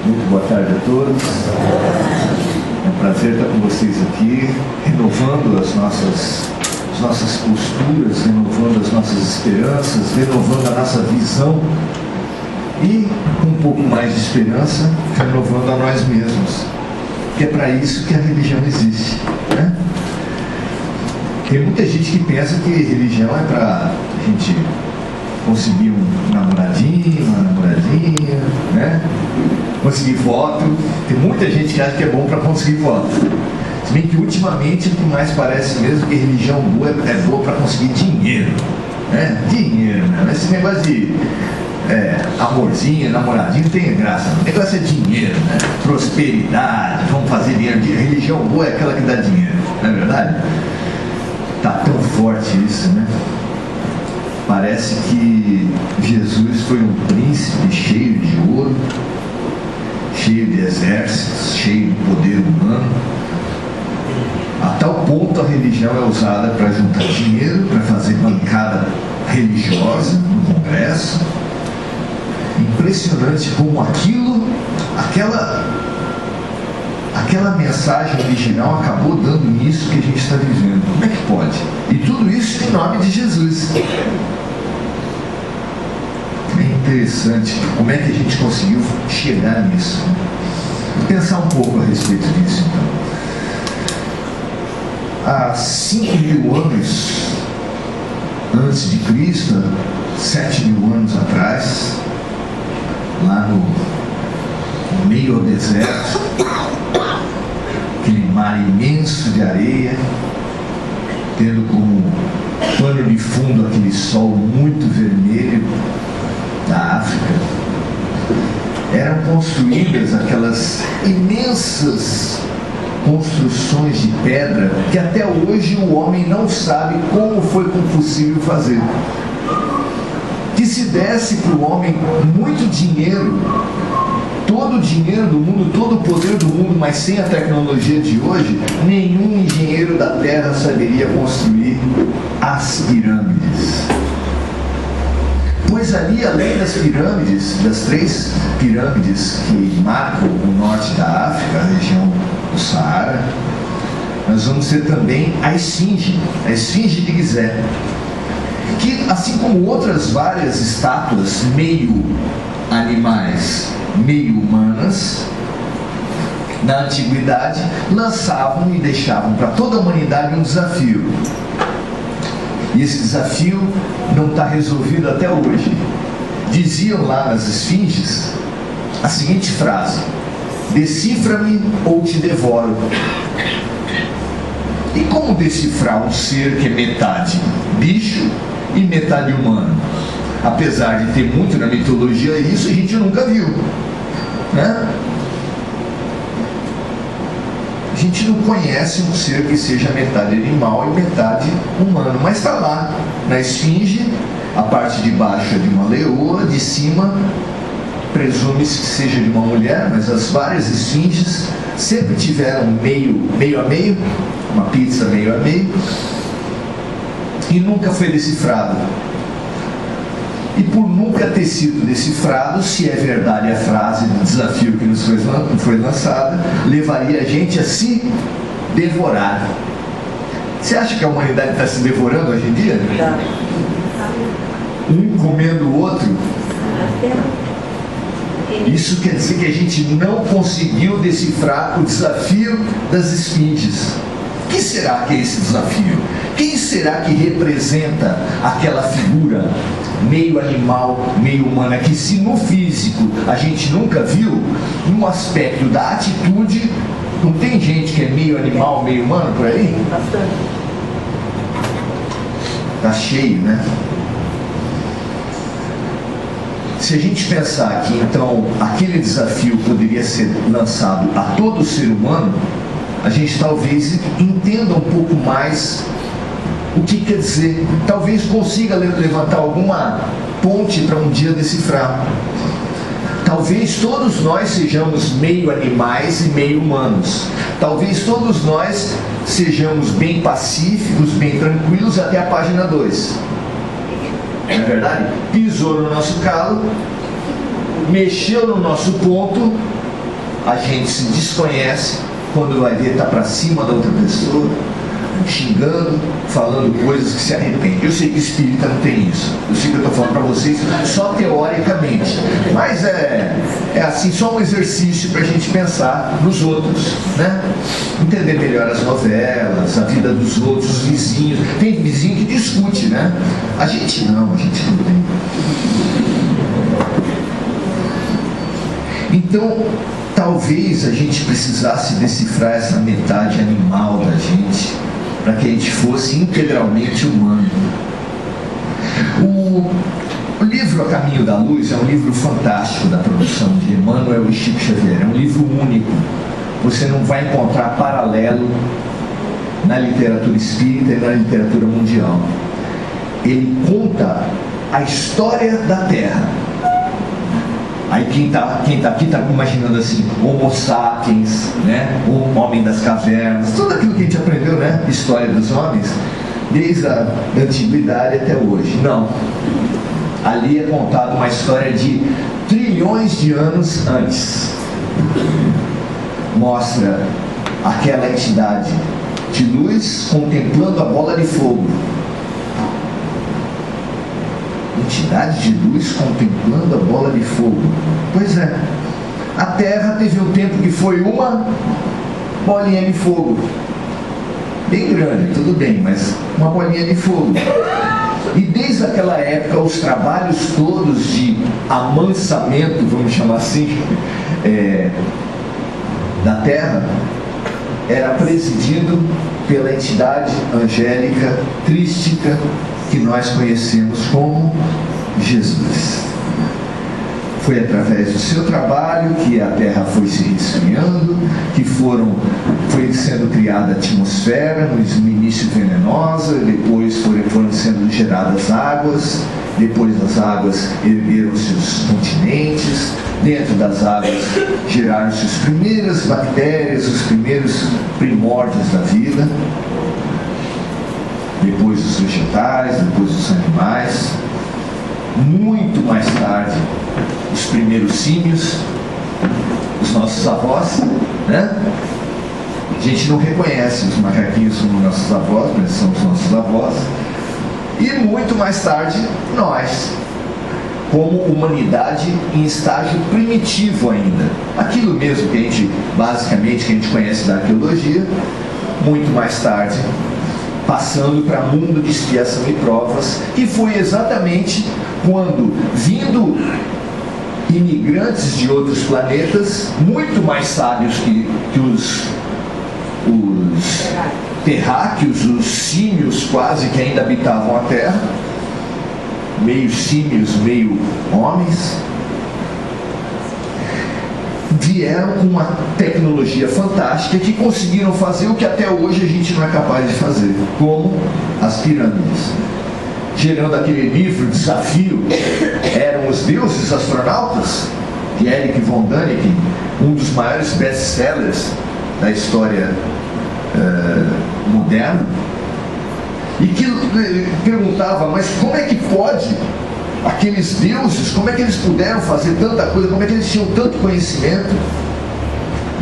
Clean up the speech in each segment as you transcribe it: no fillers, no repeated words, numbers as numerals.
Muito boa tarde a todos. É um prazer estar com vocês aqui, renovando as nossas posturas, renovando as nossas esperanças, renovando a nossa visão e, com um pouco mais de esperança, renovando a nós mesmos. Que é para isso que a religião existe, né? Tem muita gente que pensa que religião é para a gente conseguir um namoradinho, uma namoradinha, né? Conseguir voto. Tem muita gente que acha que é bom para conseguir voto. Se bem que ultimamente o que mais parece mesmo que religião boa é boa para conseguir dinheiro, né? Dinheiro, né? Esse negócio de amorzinho, namoradinho não tem graça. O negócio é dinheiro, né? Prosperidade, vamos fazer dinheiro. Religião boa é aquela que dá dinheiro, não é verdade? Tá tão forte isso, né? Parece que Jesus foi um príncipe cheio de ouro, cheio de exércitos, cheio de poder humano. A tal ponto a religião é usada para juntar dinheiro, para fazer bancada religiosa no Congresso. Impressionante como aquela mensagem original acabou dando nisso que a gente está vivendo. Como é que pode? E tudo isso em nome de Jesus. É interessante como é que a gente conseguiu chegar nisso. Vou pensar um pouco a respeito disso, então. Há 5.000 anos antes de Cristo, 7.000 anos atrás, lá no meio ao deserto, aquele mar imenso de areia, tendo como pano de fundo aquele sol muito vermelho da África, eram construídas aquelas imensas construções de pedra que até hoje o homem não sabe como foi possível fazer. Que se desse para o homem muito dinheiro, todo o dinheiro do mundo, todo o poder do mundo, mas sem a tecnologia de hoje, nenhum engenheiro da Terra saberia construir as pirâmides. Pois ali, além das pirâmides, das 3 pirâmides que marcam o norte da África, a região do Saara, nós vamos ter também a Esfinge de Gizé, que, assim como outras várias estátuas meio animais, meio humanas, na antiguidade, lançavam e deixavam para toda a humanidade um desafio. E esse desafio não está resolvido até hoje. Diziam lá nas esfinges a seguinte frase: decifra-me ou te devoro. E como decifrar um ser que é metade bicho e metade humano? Apesar de ter muito na mitologia isso, a gente nunca viu, né? A gente não conhece um ser que seja metade animal e metade humano, mas está lá na esfinge. A parte de baixo é de uma leoa, de cima presume-se que seja de uma mulher, mas as várias esfinges sempre tiveram meio a meio, uma pizza meio a meio, e nunca foi decifrado. E por nunca ter sido decifrado, se é verdade a frase do desafio que nos foi lançada, levaria a gente a se devorar. Você acha que a humanidade está se devorando hoje em dia? Um comendo o outro? Isso quer dizer que a gente não conseguiu decifrar o desafio das esfinges. O que será que é esse desafio? Quem será que representa aquela figura meio animal, meio humana, que se no físico a gente nunca viu, no aspecto da atitude, não tem gente que é meio animal, meio humano por aí? Bastante. Tá cheio, né? Se a gente pensar que então aquele desafio poderia ser lançado a todo ser humano, a gente talvez entenda um pouco mais o que quer dizer. Talvez consiga levantar alguma ponte para um dia decifrar. Talvez todos nós sejamos meio animais e meio humanos. Talvez todos nós sejamos bem pacíficos, bem tranquilos até a página 2. Não é verdade? Pisou no nosso calo, mexeu no nosso ponto a gente se desconhece, quando vai ver está para cima da outra pessoa, xingando, falando coisas que se arrepende. Eu sei que espírita não tem isso. Eu sei que eu estou falando para vocês só teoricamente. Mas é assim, só um exercício para a gente pensar nos outros, né? Entender melhor as novelas, a vida dos outros, os vizinhos. Tem vizinho que discute, né? A gente não tem. Então, talvez a gente precisasse decifrar essa metade animal da gente, para que a gente fosse integralmente humano. O livro A Caminho da Luz é um livro fantástico da produção de Emmanuel e Chico Xavier. É um livro único. Você não vai encontrar paralelo na literatura espírita e na literatura mundial. Ele conta a história da Terra. Aí quem tá aqui está imaginando assim, Homo sapiens, né? O homem das cavernas, tudo aquilo que a gente aprendeu, né? História dos homens, desde a antiguidade até hoje. Não. Ali é contada uma história de trilhões de anos antes. Mostra aquela entidade de luz contemplando a bola de fogo. Entidade de luz contemplando a bola de fogo. Pois é, a Terra teve um tempo que foi uma bolinha de fogo, bem grande, tudo bem, mas uma bolinha de fogo. E desde aquela época os trabalhos todos de amansamento, vamos chamar assim, da Terra era presidido pela entidade angélica trística que nós conhecemos como Jesus. Foi através do seu trabalho que a Terra foi se resfriando, que foi sendo criada a atmosfera, no início venenosa, depois foram sendo geradas águas, depois das águas ergueram-se os continentes, dentro das águas geraram-se as primeiras bactérias, os primeiros primórdios da vida, depois os vegetais, depois os animais, muito mais tarde os primeiros símios, os nossos avós, né? A gente não reconhece os macaquinhos como nossos avós, mas são os nossos avós. E muito mais tarde nós, como humanidade em estágio primitivo ainda, aquilo mesmo que a gente basicamente conhece da arqueologia, muito mais tarde passando para mundo de expiação e provas, que foi exatamente quando, vindo imigrantes de outros planetas, muito mais sábios que os terráqueos, os símios quase que ainda habitavam a Terra, meio símios, meio homens, vieram com uma tecnologia fantástica que conseguiram fazer o que até hoje a gente não é capaz de fazer, como as pirâmides. Gerando aquele livro, Desafio, Eram os Deuses Astronautas, de Erich von Däniken, um dos maiores best-sellers da história moderna, e que perguntava, mas como é que pode aqueles deuses, como é que eles puderam fazer tanta coisa, como é que eles tinham tanto conhecimento?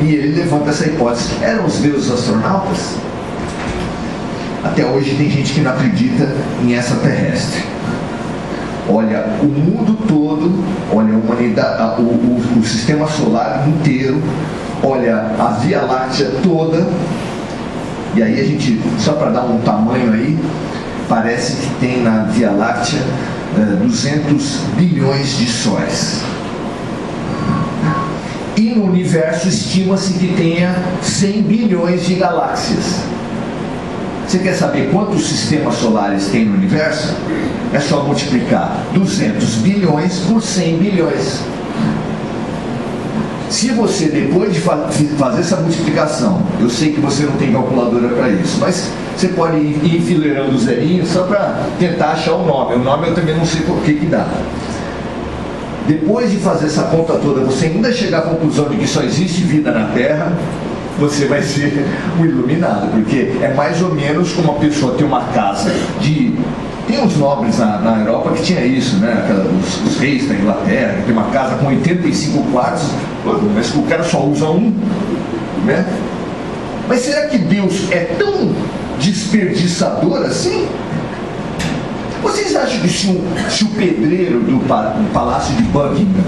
E ele levanta essa hipótese: eram os deuses astronautas? Até hoje tem gente que não acredita em extraterrestre. Olha o mundo todo, olha a humanidade, o sistema solar inteiro, olha a Via Láctea toda, e aí a gente, só para dar um tamanho aí, parece que tem na Via Láctea 200 bilhões de sóis. E no universo estima-se que tenha 100 bilhões de galáxias. Você quer saber quantos sistemas solares tem no universo? É só multiplicar 200 bilhões por 100 bilhões. Se você, depois de fazer essa multiplicação, eu sei que você não tem calculadora para isso, mas você pode ir enfileirando os zerinhos só para tentar achar o nome. O nome eu também não sei por que dá. Depois de fazer essa conta toda, você ainda chegar à conclusão de que só existe vida na Terra, você vai ser um iluminado, porque é mais ou menos como uma pessoa ter uma casa de Tem uns nobres na Europa que tinha isso, né? Os reis da Inglaterra, que tem uma casa com 85 quartos, mas o cara só usa um, né? Mas será que Deus é tão desperdiçador assim? Vocês acham que se o pedreiro do palácio de Buckingham,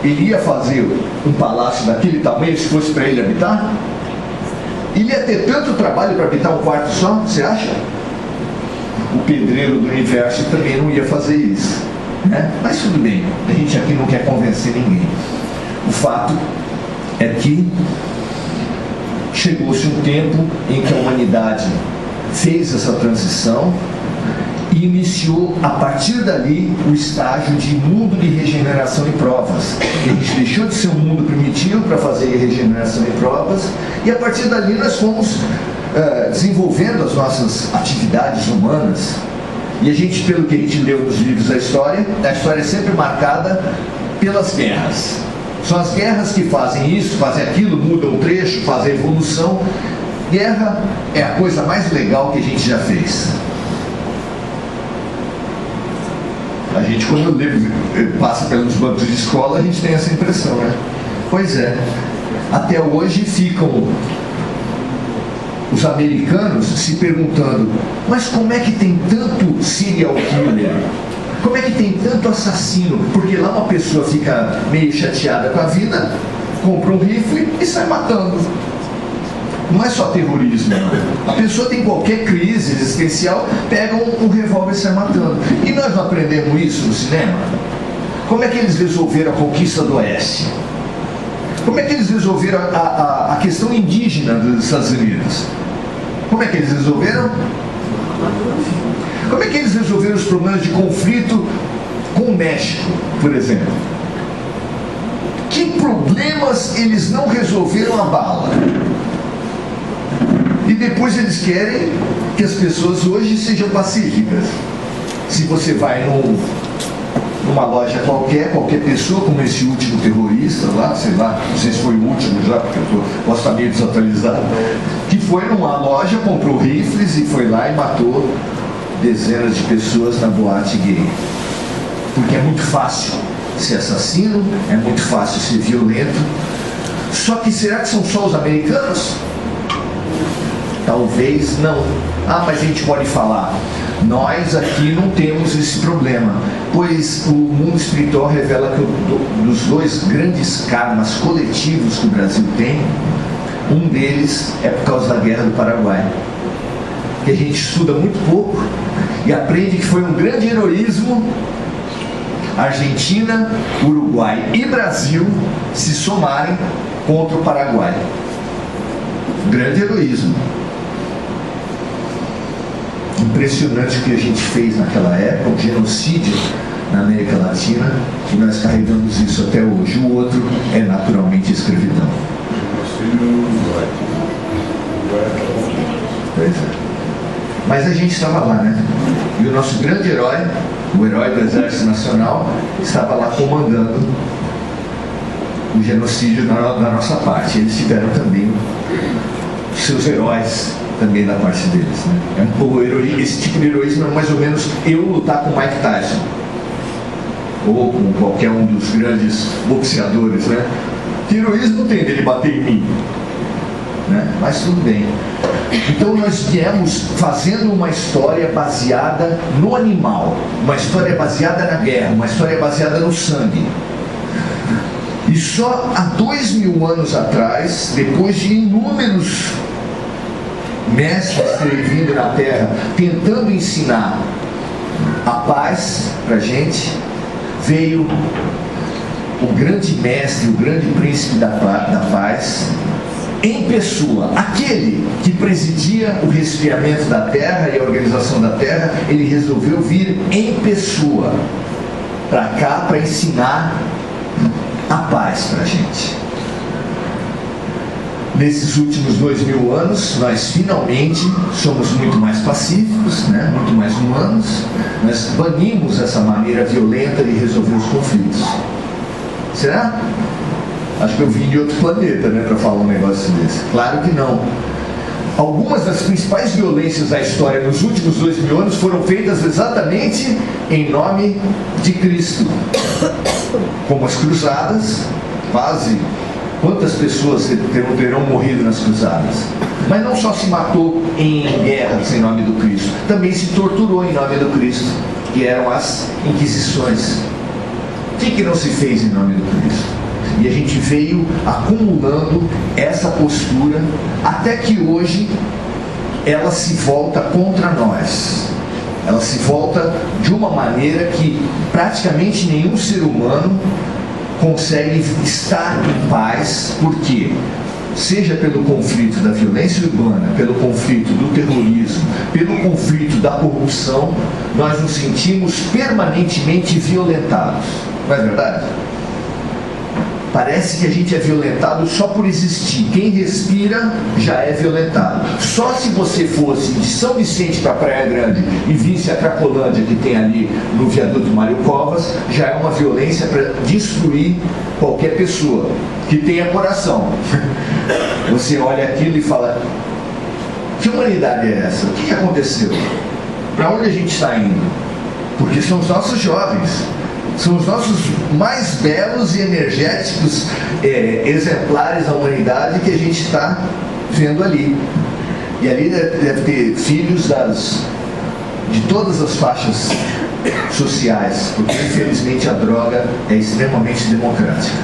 ele ia fazer um palácio daquele tamanho se fosse para ele habitar? Ele ia ter tanto trabalho para habitar um quarto só? Você acha? O pedreiro do universo também não ia fazer isso, né? Mas tudo bem, a gente aqui não quer convencer ninguém. O fato é que chegou-se um tempo em que a humanidade fez essa transição e iniciou a partir dali o estágio de mundo de regeneração e provas. A gente deixou de ser um mundo primitivo para fazer regeneração e provas, e a partir dali nós fomos desenvolvendo as nossas atividades humanas. E a gente, pelo que a gente leu nos livros da história, a história é sempre marcada pelas guerras. São as guerras que fazem isso, fazem aquilo, mudam o trecho, fazem a evolução. Guerra é a coisa mais legal que a gente já fez. A gente, quando passa pelos bancos de escola, a gente tem essa impressão, né? Pois é. Até hoje ficam os americanos se perguntando: mas como é que tem tanto serial killer? Como é que tem tanto assassino? Porque lá uma pessoa fica meio chateada com a vida, compra um rifle e sai matando. Não é só terrorismo, não. A pessoa tem qualquer crise existencial, pega um revólver e sai matando. E nós não aprendemos isso no cinema? Como é que eles resolveram a conquista do Oeste? Como é que eles resolveram a questão indígena dos Estados Unidos? Como é que eles resolveram? Como é que eles resolveram os problemas de conflito com o México, por exemplo? Que problemas eles não resolveram a bala? E depois eles querem que as pessoas hoje sejam pacíficas. Se você vai numa loja qualquer pessoa, como esse último terrorista lá, sei lá, não sei se foi o último já, porque eu posso estar meio desatualizado, que foi numa loja, comprou rifles e foi lá e matou dezenas de pessoas na boate gay. Porque é muito fácil ser assassino, é muito fácil ser violento. Só que será que são só os americanos? Talvez não. Ah, mas a gente pode falar, nós aqui não temos esse problema, pois o mundo espiritual revela que dos dois grandes karmas coletivos que o Brasil tem, um deles é por causa da Guerra do Paraguai, que a gente estuda muito pouco e aprende que foi um grande heroísmo Argentina, Uruguai e Brasil se somarem contra o Paraguai. Grande heroísmo. Impressionante o que a gente fez naquela época, o genocídio na América Latina, e nós carregamos isso até hoje. O outro é naturalmente a escravidão. Pois é. Mas a gente estava lá, né? E o nosso grande herói, o herói do Exército Nacional, estava lá comandando o genocídio da nossa parte. Eles tiveram também seus heróis também da parte deles, né? É um pouco heroísmo. Esse tipo de heroísmo é mais ou menos eu lutar com Mike Tyson ou com qualquer um dos grandes boxeadores, né? Que heroísmo tem dele bater em mim, né? Mas tudo bem. Então nós viemos fazendo uma história baseada no animal, uma história baseada na guerra, uma história baseada no sangue. E só há 2000 anos atrás, depois de inúmeros mestres terem vindo na Terra tentando ensinar a paz para a gente, veio o grande mestre, o grande príncipe da paz, em pessoa, aquele que presidia o resfriamento da Terra e a organização da Terra. Ele resolveu vir em pessoa para cá para ensinar a paz para a gente. Nesses últimos 2000 anos, nós finalmente somos muito mais pacíficos, né? Muito mais humanos. Nós banimos essa maneira violenta de resolver os conflitos. Será? Acho que eu vim de outro planeta, né, para falar um negócio desse. Claro que não. algumas das principais violências da história nos últimos 2000 anos foram feitas exatamente em nome de Cristo, como as cruzadas. Quase quantas pessoas terão morrido nas cruzadas? Mas não só se matou em guerras em nome do Cristo, também se torturou em nome do Cristo, que eram as inquisições. O que não se fez em nome do Cristo? E a gente veio acumulando essa postura até que hoje ela se volta contra nós. Ela se volta de uma maneira que praticamente nenhum ser humano consegue estar em paz. Por quê? Seja pelo conflito da violência urbana, pelo conflito do terrorismo, pelo conflito da corrupção, nós nos sentimos permanentemente violentados. Não é verdade? Parece que a gente é violentado só por existir. Quem respira já é violentado. Só se você fosse de São Vicente para Praia Grande e visse a Cracolândia que tem ali no viaduto Mário Covas, já é uma violência para destruir qualquer pessoa que tenha coração. Você olha aquilo e fala: que humanidade é essa? O que aconteceu? Para onde a gente está indo? Porque são os nossos jovens. São os nossos mais belos e energéticos exemplares da humanidade que a gente está vendo ali. E ali deve ter filhos de todas as faixas sociais, porque infelizmente a droga é extremamente democrática.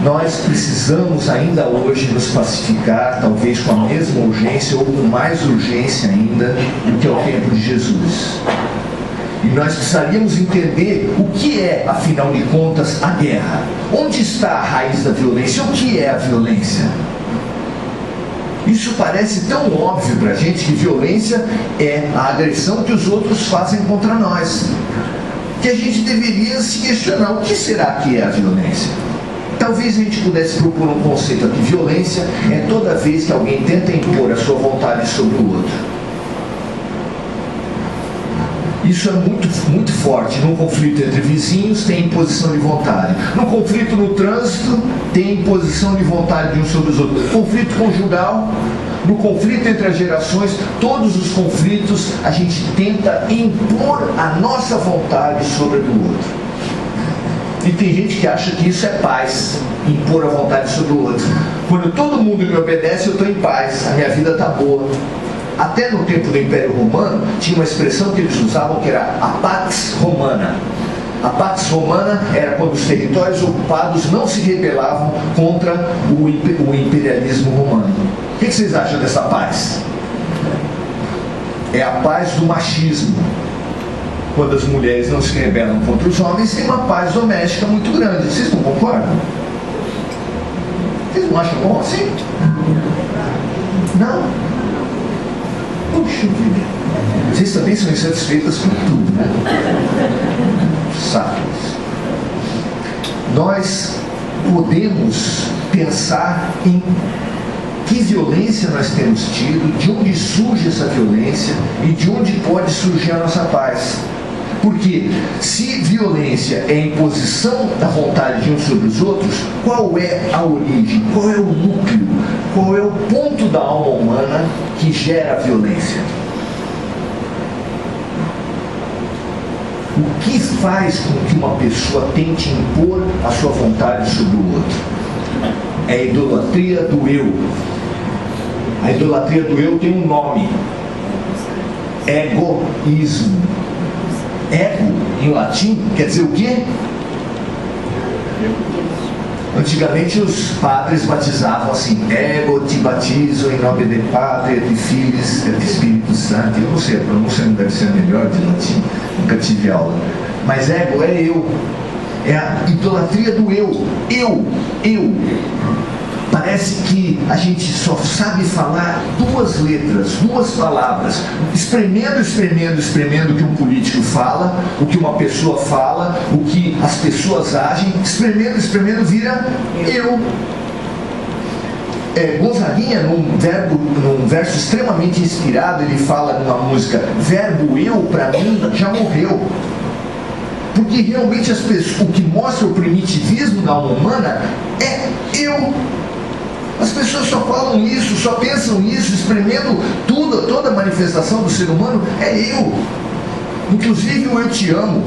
Nós precisamos ainda hoje nos pacificar, talvez com a mesma urgência ou com mais urgência ainda do que ao tempo de Jesus. E nós precisaríamos entender o que é, afinal de contas, a guerra. Onde está a raiz da violência? O que é a violência? Isso parece tão óbvio para a gente, que violência é a agressão que os outros fazem contra nós, que a gente deveria se questionar: o que será que é a violência? Talvez a gente pudesse propor um conceito aqui: violência é toda vez que alguém tenta impor a sua vontade sobre o outro. Isso é muito forte. Num conflito entre vizinhos tem imposição de vontade. No conflito no trânsito tem imposição de vontade de uns sobre os outros. No conflito conjugal, no conflito entre as gerações, todos os conflitos a gente tenta impor a nossa vontade sobre a do outro. E tem gente que acha que isso é paz, impor a vontade sobre o outro. Quando todo mundo me obedece, eu estou em paz, a minha vida está boa. Até no tempo do Império Romano, tinha uma expressão que eles usavam que era a Pax Romana. A Pax Romana era quando os territórios ocupados não se rebelavam contra o imperialismo romano. O que vocês acham dessa paz? É a paz do machismo. Quando as mulheres não se rebelam contra os homens, tem uma paz doméstica muito grande. Vocês não concordam? Vocês não acham bom assim? Não? Puxa vida. Vocês também são insatisfeitas com tudo, né? Sacos. Nós podemos pensar em que violência nós temos tido, de onde surge essa violência e de onde pode surgir a nossa paz. Porque se violência é imposição da vontade de uns sobre os outros, qual é a origem? Qual é o núcleo? Qual é o ponto da alma humana que gera a violência? O que faz com que uma pessoa tente impor a sua vontade sobre o outro? É a idolatria do eu. A idolatria do eu tem um nome: egoísmo. Ego, em latim, quer dizer o quê? Antigamente os padres batizavam assim: ego te batizo em nome de Padre, de Filhos, de Espírito Santo. Eu não sei, a pronúncia não deve ser a melhor de latim, nunca tive aula. Mas ego é eu, é a idolatria do eu. Eu. Parece que a gente só sabe falar duas letras, duas palavras, espremendo o que um político fala, o que uma pessoa fala, o que as pessoas agem, espremendo, vira eu. Gonzaguinha, num verso extremamente inspirado, ele fala numa música: verbo eu, para mim, já morreu. Porque realmente o que mostra o primitivismo da alma humana é eu. As pessoas só falam isso, só pensam isso, espremendo tudo, toda a manifestação do ser humano é eu. Inclusive o eu te amo.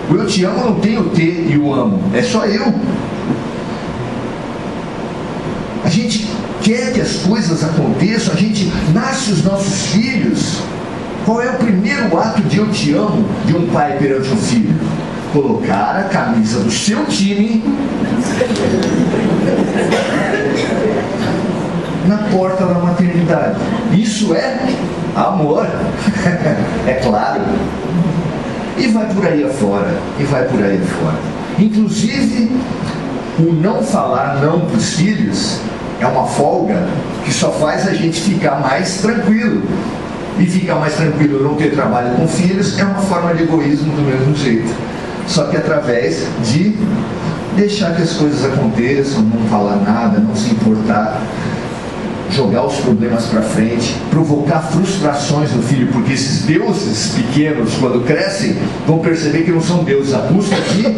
O eu te amo não tem o T e o amo, é só eu. A gente quer que as coisas aconteçam, a gente nasce os nossos filhos. Qual é o primeiro ato de eu te amo de um pai perante um filho? Colocar a camisa do seu time na porta da maternidade. Isso é amor. É claro. E vai por aí afora. E vai por aí afora. Inclusive, o não falar não para os filhos é uma folga que só faz a gente ficar mais tranquilo. E ficar mais tranquilo não ter trabalho com filhos é uma forma de egoísmo do mesmo jeito. Só que através de deixar que as coisas aconteçam, não falar nada, não se importar, jogar os problemas para frente, provocar frustrações no filho, porque esses deuses pequenos, quando crescem, vão perceber que não são deuses, a custa de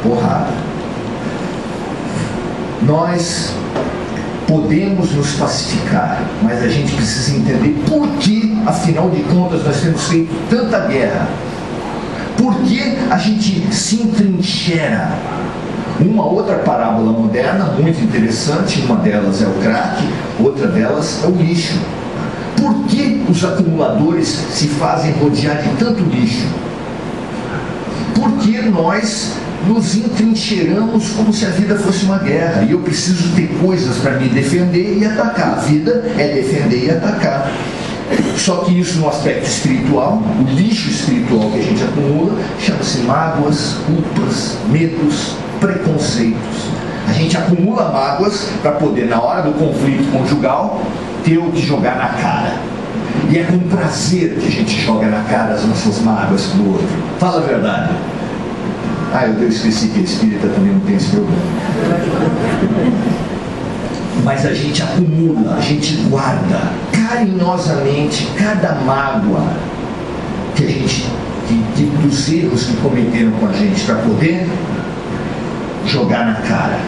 porrada. Nós podemos nos pacificar, mas a gente precisa entender por que, afinal de contas, nós temos feito tanta guerra. Por que a gente se entrincheira? Uma outra parábola moderna, muito interessante, uma delas é o crack, outra delas é o lixo. Por que os acumuladores se fazem rodear de tanto lixo? Porque nós nos entrincheiramos como se a vida fosse uma guerra, e eu preciso ter coisas para me defender e atacar. A vida é defender e atacar. Só que isso no aspecto espiritual, o lixo espiritual que a gente acumula, chama-se mágoas, culpas, medos, preconceitos. A gente acumula mágoas para poder, na hora do conflito conjugal, ter o que jogar na cara. E é com prazer que a gente joga na cara as nossas mágoas para o outro. Fala a verdade. Eu esqueci que a espírita também não tem esse problema. Mas a gente acumula, a gente guarda carinhosamente cada mágoa que a gente, dos erros que cometeram com a gente, para poder jogar na cara.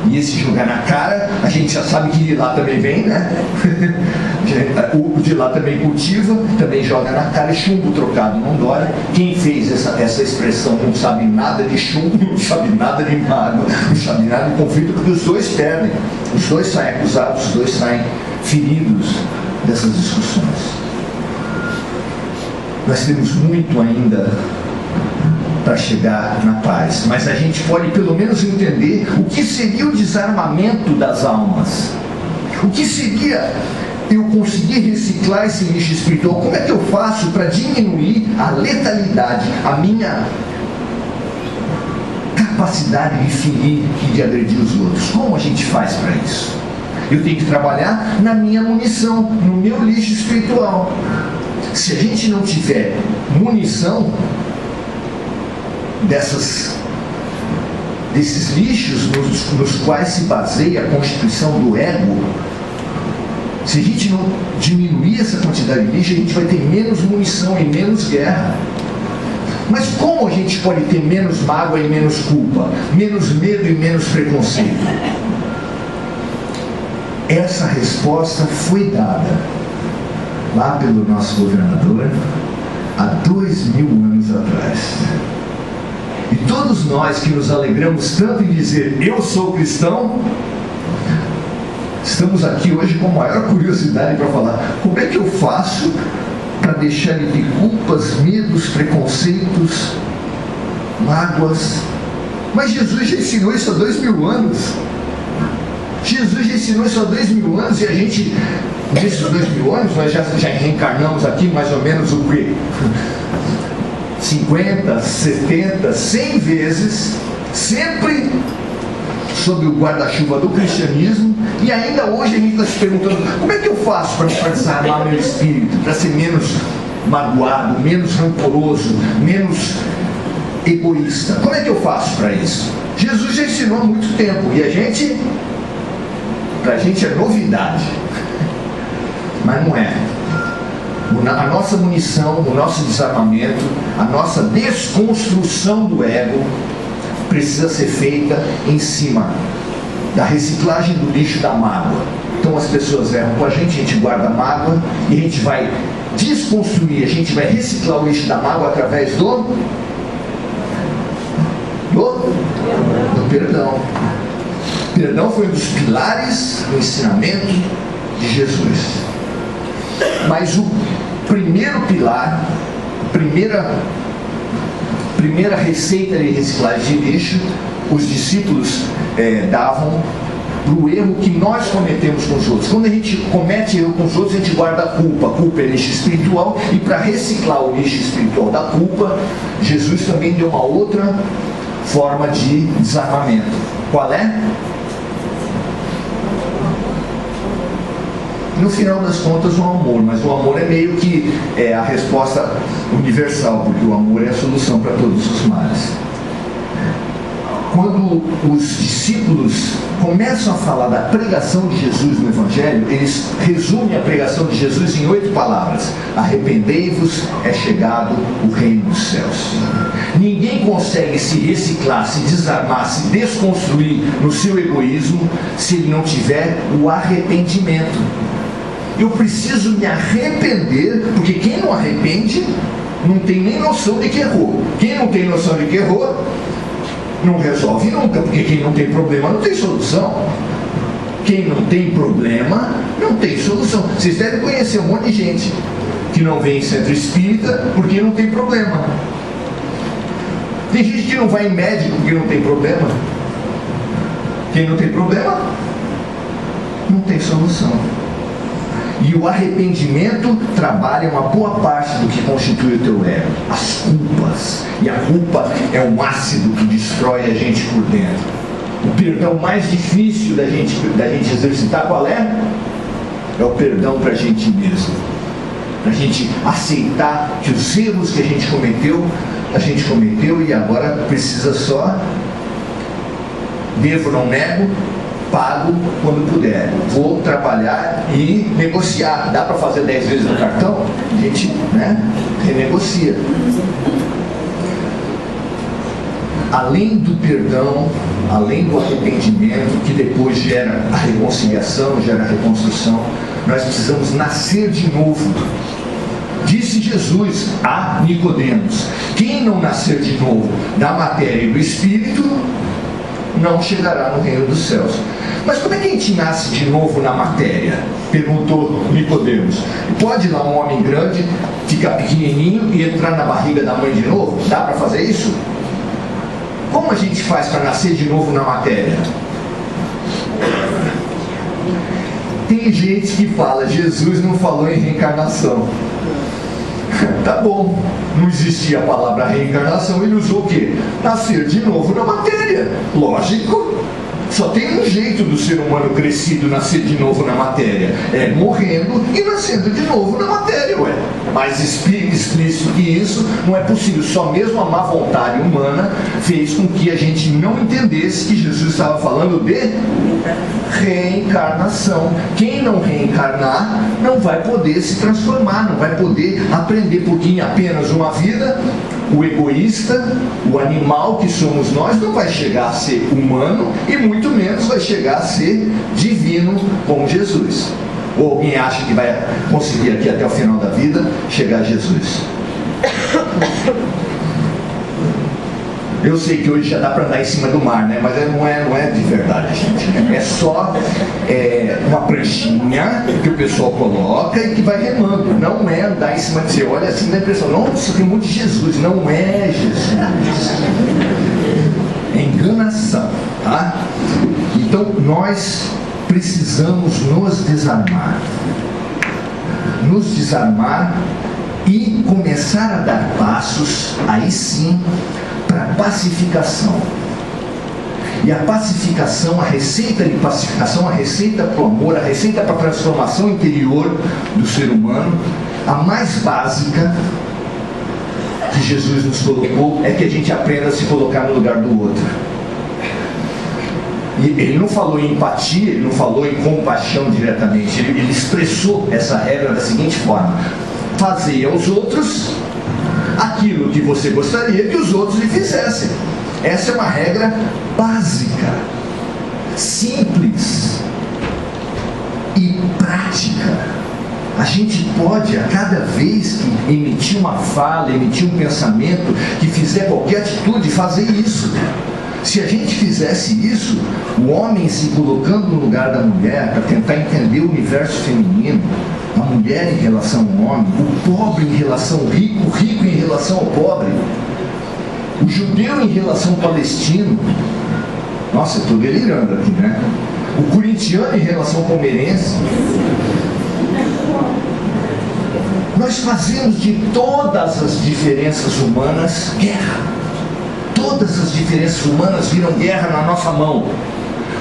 E esse jogar na cara, a gente já sabe que de lá também vem, né? O de lá também cultiva, também joga na cara, e chumbo trocado não dói. Quem fez essa expressão não sabe nada de chumbo, não sabe nada de mágoa, não sabe nada de conflito, porque os dois perdem. Os dois saem acusados, os dois saem feridos dessas discussões. Nós temos muito ainda para chegar na paz, mas a gente pode pelo menos entender o que seria o desarmamento das almas. O que seria eu conseguir reciclar esse lixo espiritual? Como é que eu faço para diminuir a letalidade, a minha capacidade de ferir e de agredir os outros? Como a gente faz para isso? Eu tenho que trabalhar na minha munição, no meu lixo espiritual. Se a gente não tiver munição desses lixos nos quais se baseia a constituição do ego, se a gente não diminuir essa quantidade de lixo, a gente vai ter menos munição e menos guerra. Mas como a gente pode ter menos mágoa e menos culpa, menos medo e menos preconceito? Essa resposta foi dada lá pelo nosso governador há 2000 anos atrás. E todos nós que nos alegramos tanto em dizer eu sou cristão, estamos aqui hoje com a maior curiosidade para falar como é que eu faço para deixar de ter culpas, medos, preconceitos, mágoas. Mas Jesus já ensinou isso há 2000 anos. Jesus já ensinou isso há 2000 anos, e a gente, nesses 2000 anos, nós já reencarnamos aqui mais ou menos o quê? 50, 70, 100 vezes, sempre sob o guarda-chuva do cristianismo, e ainda hoje a gente está se perguntando como é que eu faço para desarmar meu espírito, para ser menos magoado, menos rancoroso, menos egoísta. Como é que eu faço para isso? Jesus já ensinou há muito tempo, e para a gente é novidade, mas não é. A nossa munição, o nosso desarmamento, a nossa desconstrução do ego precisa ser feita em cima da reciclagem do lixo da mágoa. Então as pessoas erram com a gente guarda a mágoa e a gente vai desconstruir, a gente vai reciclar o lixo da mágoa através do perdão. Perdão foi um dos pilares do ensinamento de Jesus. Mas o primeiro pilar, primeira receita de reciclagem de lixo, os discípulos davam para o erro que nós cometemos com os outros. Quando a gente comete erro com os outros, a gente guarda a culpa. A culpa é lixo espiritual, e para reciclar o lixo espiritual da culpa, Jesus também deu uma outra forma de desarmamento. Qual é? No final das contas, o amor. Mas o amor é meio que a resposta universal, porque o amor é a solução para todos os males. Quando os discípulos começam a falar da pregação de Jesus no Evangelho, eles resumem a pregação de Jesus em 8 palavras: arrependei-vos, é chegado o reino dos céus. Ninguém consegue se reciclar, se desarmar, se desconstruir no seu egoísmo se ele não tiver o arrependimento. Eu preciso me arrepender, porque quem não arrepende não tem nem noção de que errou. Quem não tem noção de que errou não resolve nunca, porque quem não tem problema não tem solução. Quem não tem problema não tem solução. Vocês devem conhecer um monte de gente que não vem em centro espírita porque não tem problema. Tem gente que não vai em médico porque não tem problema. Quem não tem problema não tem solução. E o arrependimento trabalha uma boa parte do que constitui o teu ego, as culpas. E a culpa é um ácido que destrói a gente por dentro. O perdão mais difícil da gente exercitar, qual é? É o perdão para a gente mesmo. Para a gente aceitar que os erros que a gente cometeu e agora precisa só, devo, não nego, pago quando puder. Vou trabalhar e negociar. Dá para fazer 10 vezes no cartão? A gente renegocia. Além do perdão, além do arrependimento, que depois gera a reconciliação, gera a reconstrução, nós precisamos nascer de novo. Disse Jesus a Nicodemos: quem não nascer de novo da matéria e do espírito não chegará no reino dos céus. Mas como é que a gente nasce de novo na matéria? Perguntou Nicodemos. Pode ir lá um homem grande, ficar pequenininho e entrar na barriga da mãe de novo? Dá para fazer isso? Como a gente faz para nascer de novo na matéria? Tem gente que fala: Jesus não falou em reencarnação. Tá bom, não existia a palavra reencarnação, ele usou o quê? Nascer de novo na matéria. Lógico, só tem um jeito do ser humano crescido nascer de novo na matéria: é morrendo e nascendo de novo na matéria, ué. Mais explícito que isso não é possível. Só mesmo a má vontade humana fez com que a gente não entendesse que Jesus estava falando de reencarnação. Quem não reencarnar não vai poder se transformar, não vai poder aprender, porque em apenas uma vida o egoísta, o animal que somos nós, não vai chegar a ser humano e muito menos vai chegar a ser divino como Jesus. Ou alguém acha que vai conseguir aqui até o final da vida chegar a Jesus? Eu sei que hoje já dá para andar em cima do mar, né? Mas não é de verdade, gente. É só uma pranchinha que o pessoal coloca e que vai remando. Não é andar em cima de você. Olha assim, dá a impressão: nossa, tem muito de Jesus. Não é Jesus. É enganação, tá? Então nós precisamos nos desarmar e começar a dar passos, aí sim, para a pacificação. E a pacificação, a receita de pacificação, a receita para o amor, a receita para a transformação interior do ser humano, a mais básica que Jesus nos colocou é que a gente aprenda a se colocar no lugar do outro. E ele não falou em empatia, ele não falou em compaixão diretamente, ele expressou essa regra da seguinte forma: fazei aos outros aquilo que você gostaria que os outros lhe fizessem. Essa é uma regra básica. simples e prática. A gente pode, a cada vez que emitir uma fala, emitir um pensamento, que fizer qualquer atitude, fazer isso. Se a gente fizesse isso, o homem se colocando no lugar da mulher, para tentar entender o universo feminino, a mulher em relação ao homem, o pobre em relação ao rico, o rico em relação ao pobre, o judeu em relação ao palestino. Nossa, eu estou delirando aqui, né? O corintiano em relação ao palmeirense. Nós fazemos de todas as diferenças humanas guerra. Todas as diferenças humanas viram guerra na nossa mão.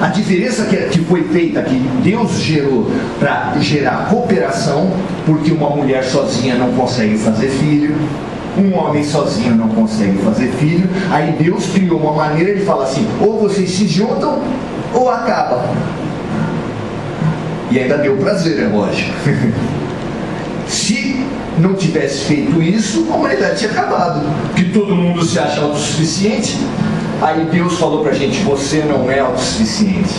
A diferença que foi feita, que Deus gerou para gerar cooperação, porque uma mulher sozinha não consegue fazer filho, um homem sozinho não consegue fazer filho. Aí Deus criou uma maneira de falar assim: ou vocês se juntam ou acaba. E ainda deu prazer, é lógico. Se não tivesse feito isso, a humanidade tinha acabado, porque todo mundo se acha autossuficiente. Aí Deus falou pra gente: você não é autossuficiente.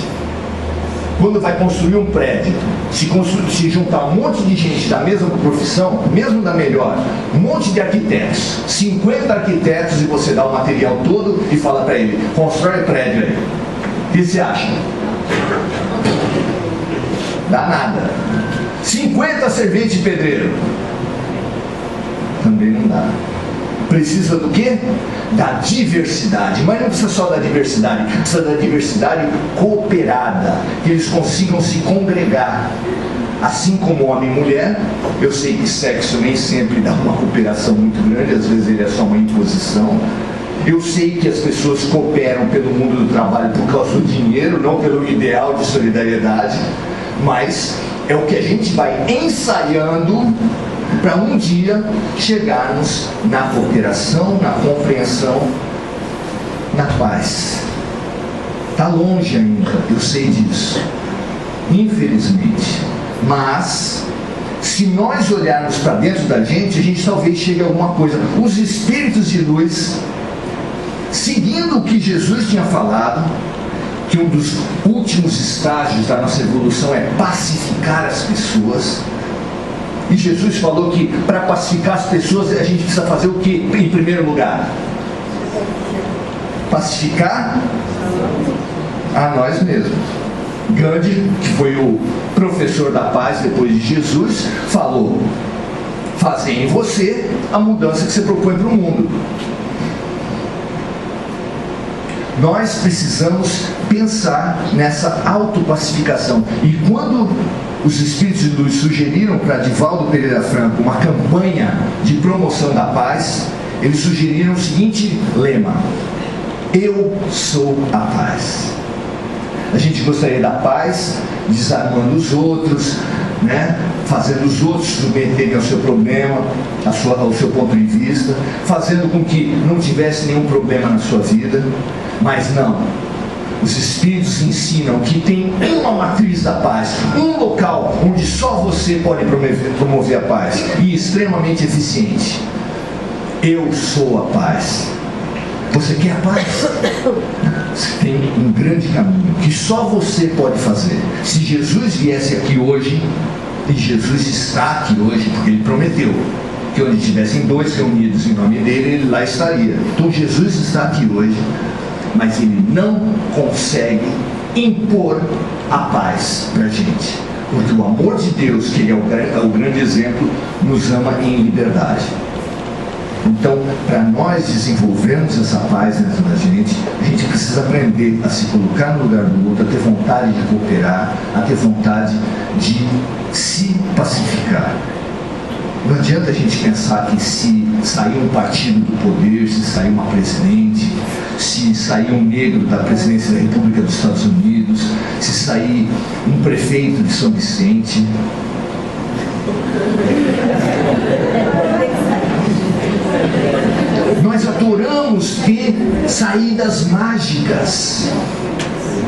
Quando vai construir um prédio, se juntar um monte de gente da mesma profissão, mesmo da melhor, um monte de arquitetos, 50 arquitetos, e você dá o material todo e fala pra ele: constrói o prédio aí. O que você acha? Dá nada. 50 serventes de pedreiro, também não dá. Precisa do quê? Da diversidade. Mas não precisa só da diversidade, precisa da diversidade cooperada, que eles consigam se congregar. Assim como homem e mulher, eu sei que sexo nem sempre dá uma cooperação muito grande, às vezes ele é só uma imposição. Eu sei que as pessoas cooperam pelo mundo do trabalho por causa do dinheiro, não pelo ideal de solidariedade, mas é o que a gente vai ensaiando para um dia chegarmos na cooperação, na compreensão, na paz. Está longe ainda, eu sei disso, infelizmente. Mas, se nós olharmos para dentro da gente, a gente talvez chegue a alguma coisa. Os espíritos de luz, seguindo o que Jesus tinha falado, que um dos últimos estágios da nossa evolução é pacificar as pessoas. E Jesus falou que para pacificar as pessoas a gente precisa fazer o que em primeiro lugar? Pacificar a nós mesmos. Gandhi, que foi o professor da paz depois de Jesus, falou: fazer em você a mudança que você propõe para o mundo. Nós precisamos pensar nessa autopacificação. E quando os Espíritos de Luz sugeriram para Divaldo Pereira Franco uma campanha de promoção da paz, eles sugeriram o seguinte lema: eu sou a paz. A gente gostaria da paz desarmando os outros, né? Fazendo os outros submeterem ao seu problema, ao seu ponto de vista, fazendo com que não tivesse nenhum problema na sua vida. Mas não, os Espíritos ensinam que tem uma matriz da paz, um local onde só você pode promover a paz, e extremamente eficiente. Eu sou a paz. Você quer a paz? Você tem um grande caminho que só você pode fazer. Se Jesus viesse aqui hoje, e Jesus está aqui hoje, porque Ele prometeu que onde tivessem dois reunidos em nome dele, Ele lá estaria. Então Jesus está aqui hoje, mas Ele não consegue impor a paz para a gente, porque o amor de Deus, que Ele é o grande exemplo, nos ama em liberdade. Então, para nós desenvolvermos essa paz dentro da gente, a gente precisa aprender a se colocar no lugar do outro, a ter vontade de cooperar, a ter vontade de se pacificar. Não adianta a gente pensar que se sair um partido do poder, se sair uma presidente, se sair um negro da presidência da República dos Estados Unidos, se sair um prefeito de São Vicente, nós adoramos ter saídas mágicas.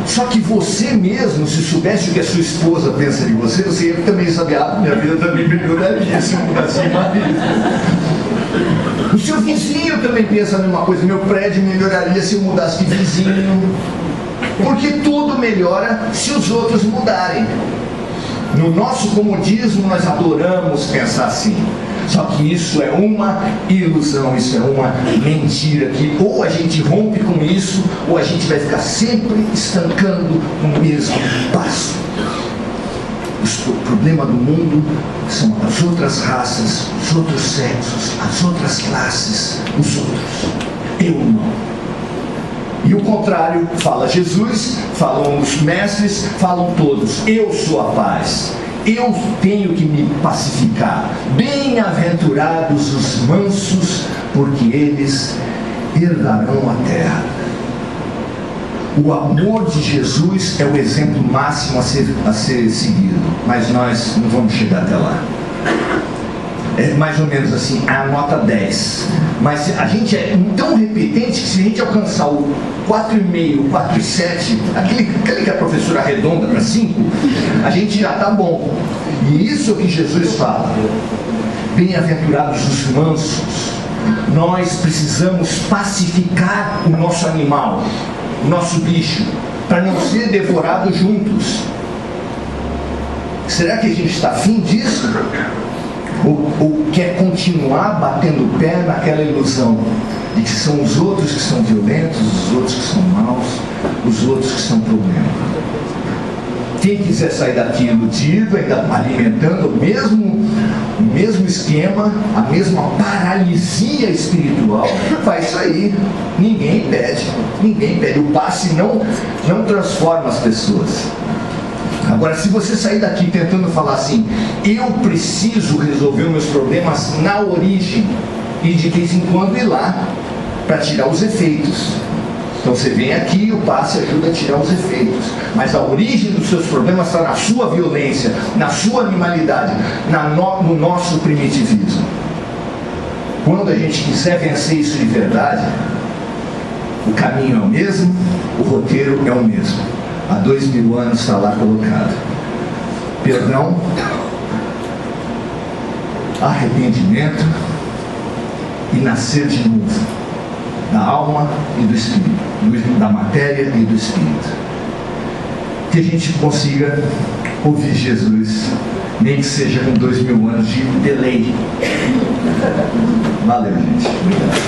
Só que você mesmo, se soubesse o que a sua esposa pensa de você, você ia também saber: minha vida também melhoraria se eu mudasse de marido. O seu vizinho também pensa a mesma coisa: meu prédio melhoraria se eu mudasse de vizinho. Porque tudo melhora se os outros mudarem. No nosso comodismo nós adoramos pensar assim. Só que isso é uma ilusão, isso é uma mentira, que ou a gente rompe com isso, ou a gente vai ficar sempre estancando no mesmo passo. O problema do mundo são as outras raças, os outros sexos, as outras classes, os outros. Eu não. E o contrário, fala Jesus, falam os mestres, falam todos. Eu sou a paz. Eu tenho que me pacificar. Bem-aventurados os mansos, porque eles herdarão a terra. O amor de Jesus é o exemplo máximo a ser seguido. Mas nós não vamos chegar até lá. É mais ou menos assim, a nota 10. Mas a gente é tão repetente que se a gente alcançar o 4,5, 4,7, aquele que a professora arredonda para 5, a gente já está bom. E isso é o que Jesus fala. Bem-aventurados os mansos. Nós precisamos pacificar o nosso animal, o nosso bicho, para não ser devorado juntos. Será que a gente está afim disso? Ou quer continuar batendo o pé naquela ilusão de que são os outros que são violentos, os outros que são maus, os outros que são problema? Quem quiser sair daqui iludido, ainda alimentando o mesmo esquema, a mesma paralisia espiritual, vai sair. Ninguém impede. O passe não transforma as pessoas. Agora, se você sair daqui tentando falar assim, eu preciso resolver meus problemas na origem, e de vez em quando ir lá para tirar os efeitos. Então você vem aqui e o passe ajuda a tirar os efeitos. Mas a origem dos seus problemas está na sua violência, na sua animalidade, no nosso primitivismo. Quando a gente quiser vencer isso de verdade, o caminho é o mesmo, o roteiro é o mesmo. Há 2000 anos está lá colocado. Perdão, arrependimento e nascer de novo, da alma e do espírito, da matéria e do espírito. Que a gente consiga ouvir Jesus, nem que seja com 2000 anos de delay. Valeu, gente. Obrigado.